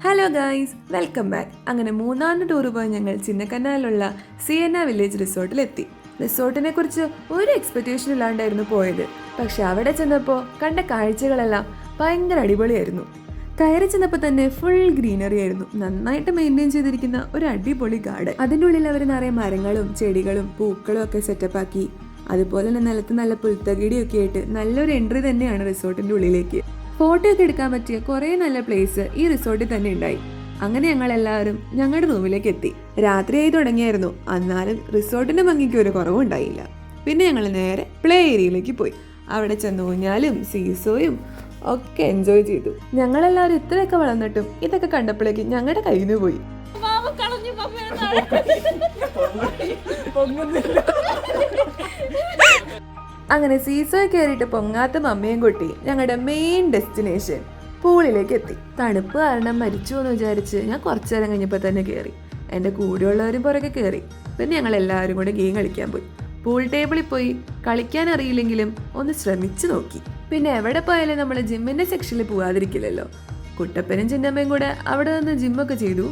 Hello guys, welcome back. അങ്ങനെ മൂന്നാമത്തെ tour പോയി ഞങ്ങൾ ചിന്നക്കനാലിലുള്ള സിയന്ന വില്ലേജ് റിസോർട്ടിലെത്തി. റിസോർട്ടിനെ കുറിച്ച് ഒരു എക്സ്പെക്ടേഷൻ ഇല്ലാണ്ടായിരുന്നു പോയത്. പക്ഷെ അവിടെ ചെന്നപ്പോൾ കണ്ട കാഴ്ചകളെല്ലാം ഭയങ്കര അടിപൊളിയായിരുന്നു. കയറി ചെന്നപ്പോൾ തന്നെ ഫുൾ ഗ്രീനറി ആയിരുന്നു. നന്നായിട്ട് മെയിൻറ്റെയിൻ ചെയ്തിരിക്കുന്ന ഒരു അടിപൊളി ഗാർഡൻ. അതിൻ്റെ ഉള്ളിൽ അവർ നിറയെ മരങ്ങളും ചെടികളും പൂക്കളും ഒക്കെ സെറ്റപ്പാക്കി. അതുപോലെ തന്നെ നിലത്ത് നല്ല പുൽത്തകിടിയൊക്കെ ആയിട്ട് നല്ലൊരു എൻട്രി തന്നെയാണ് റിസോർട്ടിൻ്റെ ഉള്ളിലേക്ക്. ഫോട്ടോ ഒക്കെ എടുക്കാൻ പറ്റിയ കുറേ നല്ല പ്ലേസ് ഈ റിസോർട്ടിൽ തന്നെ ഉണ്ടായി. അങ്ങനെ ഞങ്ങൾ എല്ലാവരും ഞങ്ങളുടെ റൂമിലേക്ക് എത്തി. രാത്രിയായി തുടങ്ങിയായിരുന്നു. എന്നാലും റിസോർട്ടിന്റെ ഭംഗിക്ക് ഒരു കുറവുണ്ടായില്ല. പിന്നെ ഞങ്ങൾ നേരെ പ്ലേ ഏരിയയിലേക്ക് പോയി. അവിടെ ചെന്ന് ഊഞ്ഞാലും സീസോയും ഒക്കെ എൻജോയ് ചെയ്തു. ഞങ്ങളെല്ലാവരും ഇത്രയൊക്കെ വളർന്നിട്ടും ഇതൊക്കെ കണ്ടപ്പോഴേക്കും ഞങ്ങളുടെ കയ്യിൽ നിന്ന് പോയി. അങ്ങനെ സീസോ കയറിയിട്ട് പൊങ്ങാത്ത മമ്മയും കുട്ടി ഞങ്ങളുടെ മെയിൻ ഡെസ്റ്റിനേഷൻ പൂളിലേക്ക് എത്തി. തണുപ്പ് കാരണം മരിച്ചു എന്ന് വിചാരിച്ച് ഞാൻ കുറച്ചു നേരം കഴിഞ്ഞപ്പോൾ തന്നെ കയറി. എൻ്റെ കൂടെയുള്ളവരും പുറകെ കയറി. പിന്നെ ഞങ്ങൾ എല്ലാവരും കൂടെ ഗെയിം കളിക്കാൻ പോയി. പൂൾ ടേബിളിൽ പോയി കളിക്കാൻ അറിയില്ലെങ്കിലും ഒന്ന് ശ്രമിച്ചു നോക്കി. പിന്നെ എവിടെ പോയാലും നമ്മൾ ജിമ്മിൻ്റെ സെക്ഷനിൽ പോകാതിരിക്കില്ലല്ലോ. കുട്ടപ്പനും ചിന്നമ്മയും കൂടെ അവിടെ നിന്ന് ജിമ്മൊക്കെ ചെയ്തു.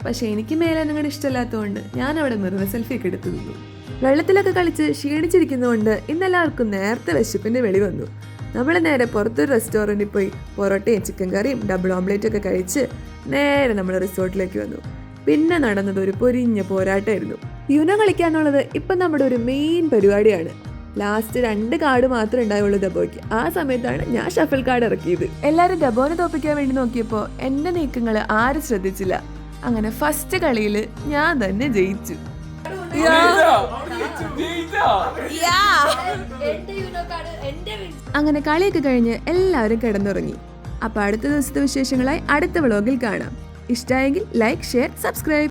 പക്ഷെ എനിക്ക് മേലെ നിങ്ങളുടെ ഇഷ്ടമില്ലാത്തതുകൊണ്ട് ഞാൻ അവിടെ മിറർ സെൽഫിയൊക്കെ എടുത്തു നിന്നു. വെള്ളത്തിലൊക്കെ കളിച്ച് ക്ഷീണിച്ചിരിക്കുന്നതുകൊണ്ട് ഇന്നെല്ലാവർക്കും നേരത്തെ വിശപ്പിൻ്റെ വെളി വന്നു. നമ്മൾ നേരെ പുറത്തൊരു റെസ്റ്റോറൻറ്റിൽ പോയി പൊറോട്ടയും ചിക്കൻ കറിയും ഡബിൾ ഓംലേറ്റും ഒക്കെ കഴിച്ച് നേരെ നമ്മൾ റിസോർട്ടിലേക്ക് വന്നു. പിന്നെ നടന്നത് ഒരു പൊരിഞ്ഞ പോരാട്ടമായിരുന്നു. യുനോ കളിക്കാന്നുള്ളത് ഇപ്പം നമ്മുടെ ഒരു മെയിൻ പരിപാടിയാണ്. ലാസ്റ്റ് 2 കാർഡ് മാത്രമേ ഉണ്ടായുള്ളൂ ദബോയ്ക്ക്. ആ സമയത്താണ് ഞാൻ ഷഫിൾ കാർഡ് ഇറക്കിയത്. എല്ലാവരും ദബോനെ തോപ്പിക്കാൻ വേണ്ടി നോക്കിയപ്പോൾ എൻ്റെ നീക്കങ്ങൾ ആരും ശ്രദ്ധിച്ചില്ല. അങ്ങനെ ഫസ്റ്റ് കളിയിൽ ഞാൻ തന്നെ ജയിച്ചു. അങ്ങനെ കളിയൊക്കെ കഴിഞ്ഞ് എല്ലാവരും കിടന്നുറങ്ങി. അപ്പൊ അടുത്ത ദിവസത്തെ വിശേഷങ്ങളായി അടുത്ത വ്ളോഗിൽ കാണാം. ഇഷ്ടമായെങ്കിൽ ലൈക്ക്, ഷെയർ, സബ്സ്ക്രൈബ്.